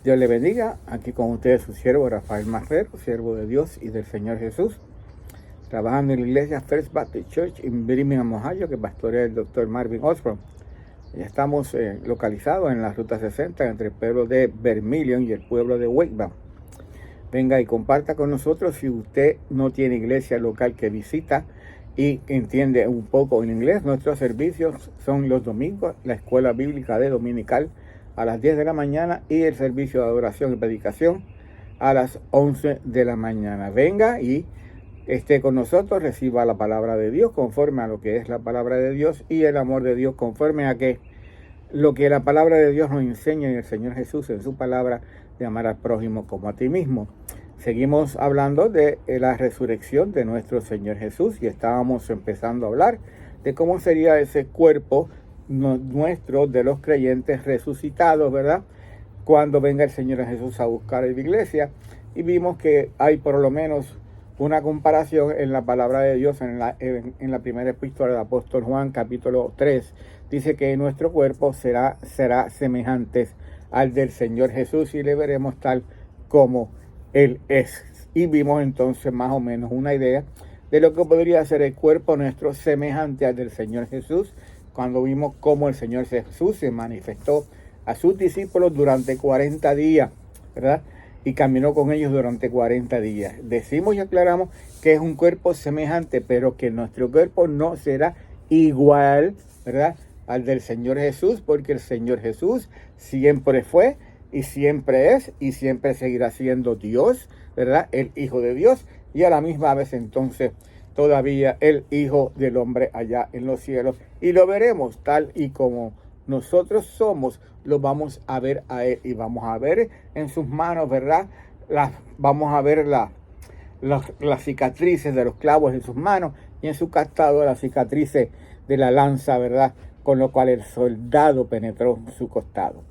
Dios le bendiga. Aquí con ustedes su siervo Rafael Marrero, siervo de Dios y del Señor Jesús, trabajando en la iglesia First Baptist Church en Birmingham, Ohio, que pastorea el Dr. Marvin Osborne. Ya estamos localizados en la Ruta 60 entre el pueblo de Vermilion y el pueblo de Wakebound. Venga y comparta con nosotros. Si usted no tiene iglesia local que visita y entiende un poco en inglés, nuestros servicios son los domingos, la escuela bíblica de dominical a las 10 de la mañana y el servicio de adoración y predicación a las 11 de la mañana. Venga y esté con nosotros, reciba la palabra de Dios conforme a lo que es la palabra de Dios y el amor de Dios conforme a que lo que la palabra de Dios nos enseña en el Señor Jesús en su palabra de amar al prójimo como a ti mismo. Seguimos hablando de la resurrección de nuestro Señor Jesús y estábamos empezando a hablar de cómo sería ese cuerpo nuestro de los creyentes resucitados, ¿verdad? Cuando venga el Señor Jesús a buscar a la iglesia, y vimos que hay por lo menos una comparación en la palabra de Dios en la primera epístola del apóstol Juan, capítulo 3. Dice que nuestro cuerpo será semejante al del Señor Jesús y le veremos tal como Él es. Y vimos entonces más o menos una idea de lo que podría ser el cuerpo nuestro semejante al del Señor Jesús, cuando vimos cómo el Señor Jesús se manifestó a sus discípulos durante 40 días, ¿verdad? Y caminó con ellos durante 40 días. Decimos y aclaramos que es un cuerpo semejante, pero que nuestro cuerpo no será igual, ¿verdad?, al del Señor Jesús, porque el Señor Jesús siempre fue y siempre es y siempre seguirá siendo Dios, ¿verdad?, el Hijo de Dios, y a la misma vez entonces todavía el Hijo del Hombre allá en los cielos, y lo veremos tal y como nosotros somos, lo vamos a ver a Él, y vamos a ver en sus manos, ¿verdad?, vamos a ver las cicatrices de los clavos en sus manos, y en su costado las cicatrices de la lanza, ¿verdad?, con lo cual el soldado penetró su costado.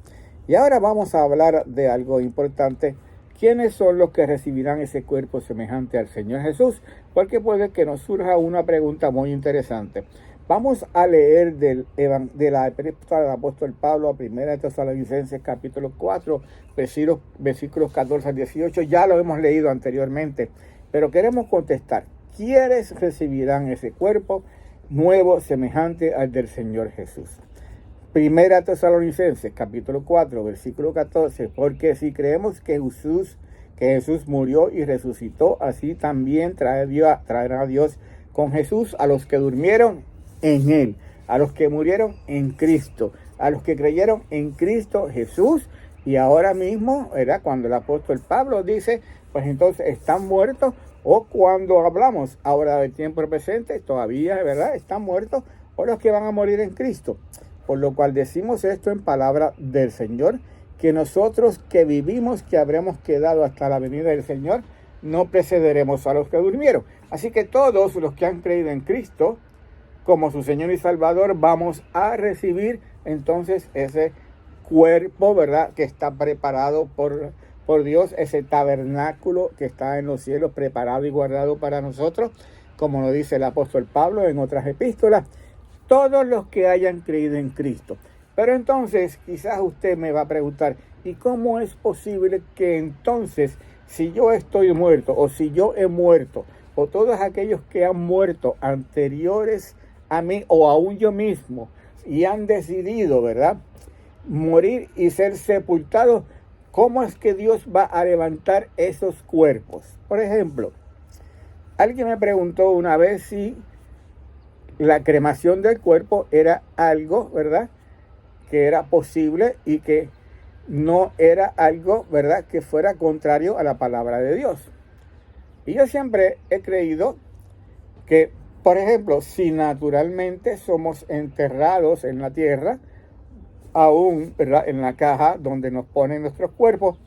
Y ahora vamos a hablar de algo importante. ¿Quiénes son los que recibirán ese cuerpo semejante al Señor Jesús? Porque puede que nos surja una pregunta muy interesante. Vamos a leer de la epístola del apóstol Pablo a 1 Tesalonicenses capítulo 4, versículos 14 al 18. Ya lo hemos leído anteriormente, pero queremos contestar. ¿Quiénes recibirán ese cuerpo nuevo semejante al del Señor Jesús? 1 Tesalonicenses capítulo 4, versículo 14, porque si creemos que Jesús murió y resucitó, así también traerá a Dios con Jesús a los que durmieron en Él, a los que murieron en Cristo, a los que creyeron en Cristo Jesús. Y ahora mismo, ¿verdad?, cuando el apóstol Pablo dice, pues entonces están muertos, o cuando hablamos ahora del tiempo presente, todavía, ¿verdad?, están muertos, o los que van a morir en Cristo. Por lo cual decimos esto en palabra del Señor, que nosotros que vivimos, que habremos quedado hasta la venida del Señor, no precederemos a los que durmieron. Así que todos los que han creído en Cristo como su Señor y Salvador, vamos a recibir entonces ese cuerpo, ¿verdad?, que está preparado por Dios, ese tabernáculo que está en los cielos preparado y guardado para nosotros, como lo dice el apóstol Pablo en otras epístolas. Todos los que hayan creído en Cristo. Pero entonces quizás usted me va a preguntar, ¿y cómo es posible que entonces, si yo estoy muerto, o si yo he muerto, o todos aquellos que han muerto anteriores a mí, o aún yo mismo, y han decidido, ¿verdad?, morir y ser sepultados, cómo es que Dios va a levantar esos cuerpos? Por ejemplo, alguien me preguntó una vez si la cremación del cuerpo era algo, ¿verdad?, que era posible y que no era algo, ¿verdad?, que fuera contrario a la palabra de Dios. Y yo siempre he creído que, por ejemplo, si naturalmente somos enterrados en la tierra, aún, ¿verdad?, en la caja donde nos ponen nuestros cuerpos,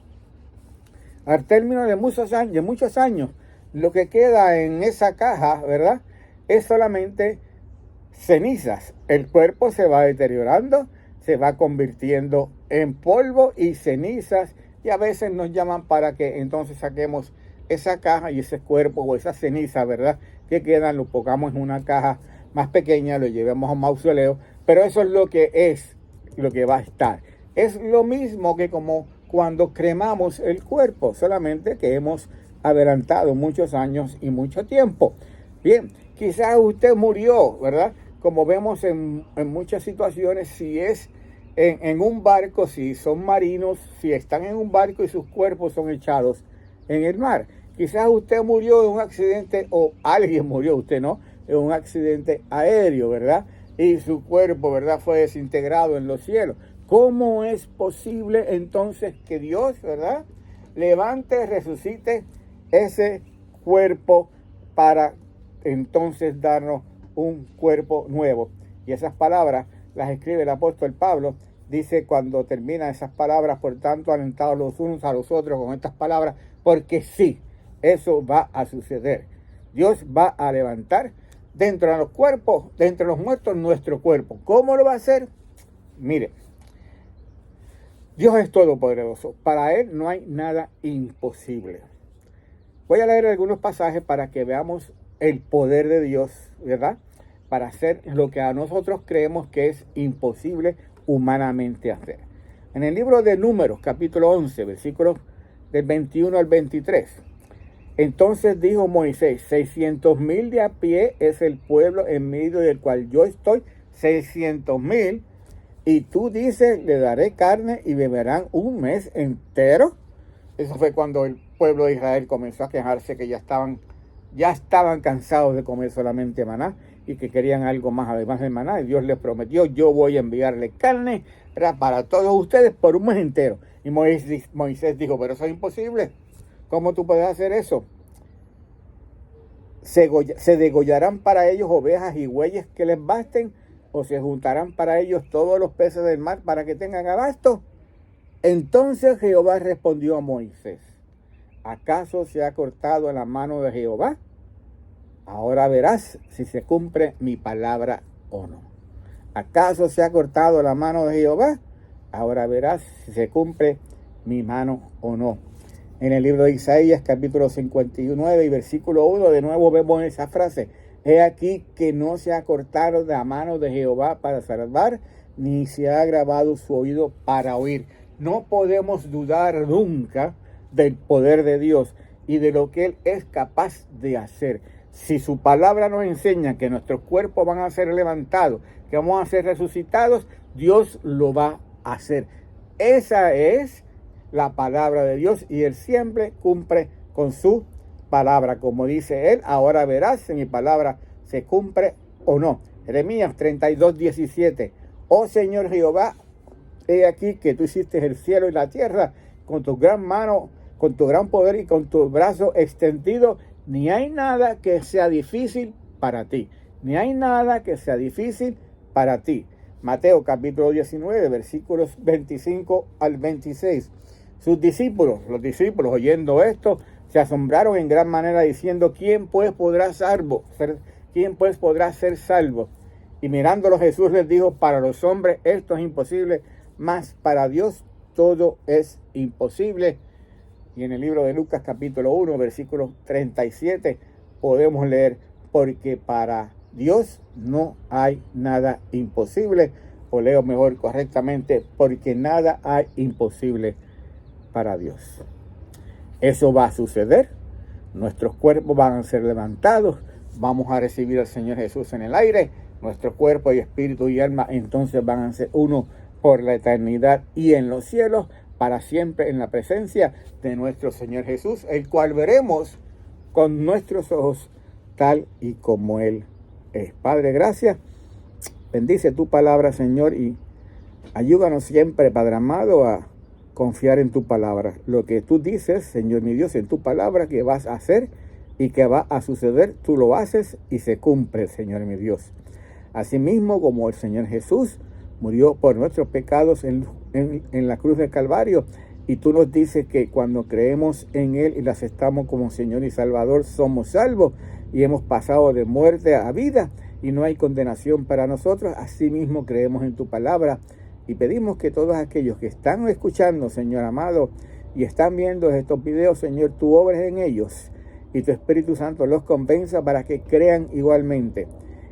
al término de muchos años, lo que queda en esa caja, ¿verdad?, es solamente cenizas. El cuerpo se va deteriorando, se va convirtiendo en polvo y cenizas, y a veces nos llaman para que entonces saquemos esa caja y ese cuerpo o esa ceniza, ¿verdad?, que quedan, lo pongamos en una caja más pequeña, lo llevemos a un mausoleo, pero eso es lo que va a estar. Es lo mismo que como cuando cremamos el cuerpo, solamente que hemos adelantado muchos años y mucho tiempo. Bien, quizás usted murió, ¿verdad? Como vemos en muchas situaciones, si es en un barco, si son marinos, si están en un barco y sus cuerpos son echados en el mar. Quizás usted murió de un accidente, o alguien murió, usted no, de un accidente aéreo, ¿verdad? Y su cuerpo, ¿verdad?, fue desintegrado en los cielos. ¿Cómo es posible entonces que Dios, ¿verdad?, levante, resucite ese cuerpo para entonces darnos un cuerpo nuevo? Y esas palabras las escribe el apóstol Pablo. Dice cuando termina esas palabras, por tanto, alentados los unos a los otros con estas palabras, porque sí, eso va a suceder. Dios va a levantar dentro de los cuerpos, dentro de los muertos, nuestro cuerpo. ¿Cómo lo va a hacer? Mire, Dios es todopoderoso. Para Él no hay nada imposible. Voy a leer algunos pasajes para que veamos el poder de Dios, ¿verdad?, para hacer lo que a nosotros creemos que es imposible humanamente hacer. En el libro de Números, capítulo 11, versículos del 21 al 23. Entonces dijo Moisés: 600,000 de a pie es el pueblo en medio del cual yo estoy, 600,000, y tú dices, le daré carne y beberán un mes entero. Eso fue cuando el pueblo de Israel comenzó a quejarse que ya estaban cansados de comer solamente maná y que querían algo más además del maná. Y Dios les prometió: yo voy a enviarle carne para todos ustedes por un mes entero. Y Moisés dijo: pero eso es imposible. ¿Cómo tú puedes hacer eso? ¿Se degollarán para ellos ovejas y bueyes que les basten? ¿O se juntarán para ellos todos los peces del mar para que tengan abasto? Entonces Jehová respondió a Moisés: ¿acaso se ha cortado la mano de Jehová? Ahora verás si se cumple mi palabra o no. ¿Acaso se ha cortado la mano de Jehová? Ahora verás si se cumple mi mano o no. En el libro de Isaías, capítulo 59 y versículo 1, de nuevo vemos esa frase: he aquí que no se ha cortado la mano de Jehová para salvar, ni se ha agravado su oído para oír. No podemos dudar nunca del poder de Dios y de lo que Él es capaz de hacer. Si su palabra nos enseña que nuestros cuerpos van a ser levantados, que vamos a ser resucitados, Dios lo va a hacer. Esa es la palabra de Dios y Él siempre cumple con su palabra. Como dice Él: ahora verás si mi palabra se cumple o no. Jeremías 32:17. Oh Señor Jehová, he aquí que tú hiciste el cielo y la tierra con tu gran mano, con tu gran poder y con tu brazo extendido. Ni hay nada que sea difícil para ti. Ni hay nada que sea difícil para ti. Mateo capítulo 19, versículos 25 al 26. Los discípulos, oyendo esto, se asombraron en gran manera, diciendo: ¿quién pues podrá ser salvo? Y mirándolo, Jesús les dijo: para los hombres esto es imposible, mas para Dios todo es imposible. Y en el libro de Lucas capítulo 1, versículo 37, podemos leer: porque para Dios no hay nada imposible. O leo mejor correctamente: porque nada hay imposible para Dios. Eso va a suceder. Nuestros cuerpos van a ser levantados. Vamos a recibir al Señor Jesús en el aire. Nuestro cuerpo y espíritu y alma entonces van a ser uno por la eternidad y en los cielos, para siempre en la presencia de nuestro Señor Jesús, el cual veremos con nuestros ojos tal y como Él es. Padre, gracias. Bendice tu palabra, Señor, y ayúdanos siempre, Padre amado, a confiar en tu palabra. Lo que tú dices, Señor mi Dios, en tu palabra que vas a hacer y que va a suceder, tú lo haces y se cumple, Señor mi Dios. Asimismo, como el Señor Jesús murió por nuestros pecados en la cruz del Calvario, y tú nos dices que cuando creemos en Él y lo aceptamos como Señor y Salvador, somos salvos y hemos pasado de muerte a vida y no hay condenación para nosotros. Asimismo, creemos en tu palabra y pedimos que todos aquellos que están escuchando, Señor amado, y están viendo estos videos, Señor, tú obres en ellos y tu Espíritu Santo los convenza para que crean igualmente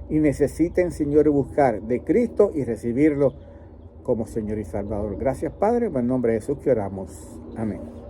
y necesiten, Señor, buscar de Cristo y recibirlo como Señor y Salvador. Gracias, Padre, en el nombre de Jesús que oramos. Amén.